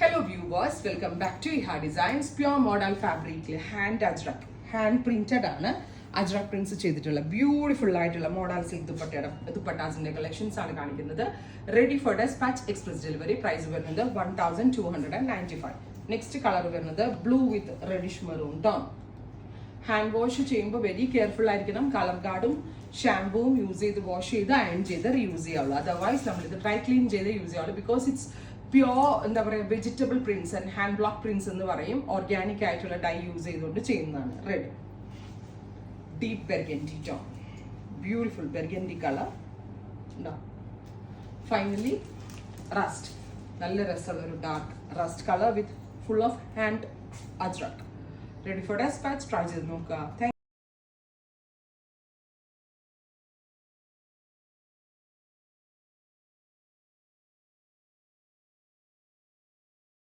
Hello viewers, welcome back to Iha Designs. Pure modal fabric hand ajrak, hand printed ആണ് ajrak prints ചെയ്തിട്ടുള്ള beautiful ആയിട്ടുള്ള model silk ദുപ്പട്ടാസിന്റെ collections ആണ് കാണിക്കുന്നത്. Ready for despatch express delivery. Price വരുന്നത് 1295. Next colour വരുന്നത് blue with reddish maroon tone. Hand wash ചെയ്യുമ്പോൾ very careful ആയിരിക്കണം. കളർ ഗാർഡും ഷാമ്പൂവും യൂസ് ചെയ്ത് വാഷ് ചെയ്ത് അയൺ ചെയ്ത് റീയൂസ് ചെയ്യാവുള്ളൂ. അതർവൈസ് നമ്മളിത് ഡ്രൈ ക്ലീൻ ചെയ്ത് യൂസ് ചെയ്യാവുള്ളൂ. ബിക്കോസ് ഇറ്റ്സ് പ്യോർ എന്താ പറയുക vegetable prints and hand block prints എന്ന് പറയും. ഓർഗാനിക് ആയിട്ടുള്ള ഡൈ യൂസ് ചെയ്തുകൊണ്ട് ചെയ്യുന്നതാണ്. Red deep burgundy tone, beautiful burgundy colour. Finally rust, നല്ല രസമുള്ള ഒരു dark rust colour with full of hand ajrak. Ready for despatch. Try ചെയ്ത് നോക്കുക.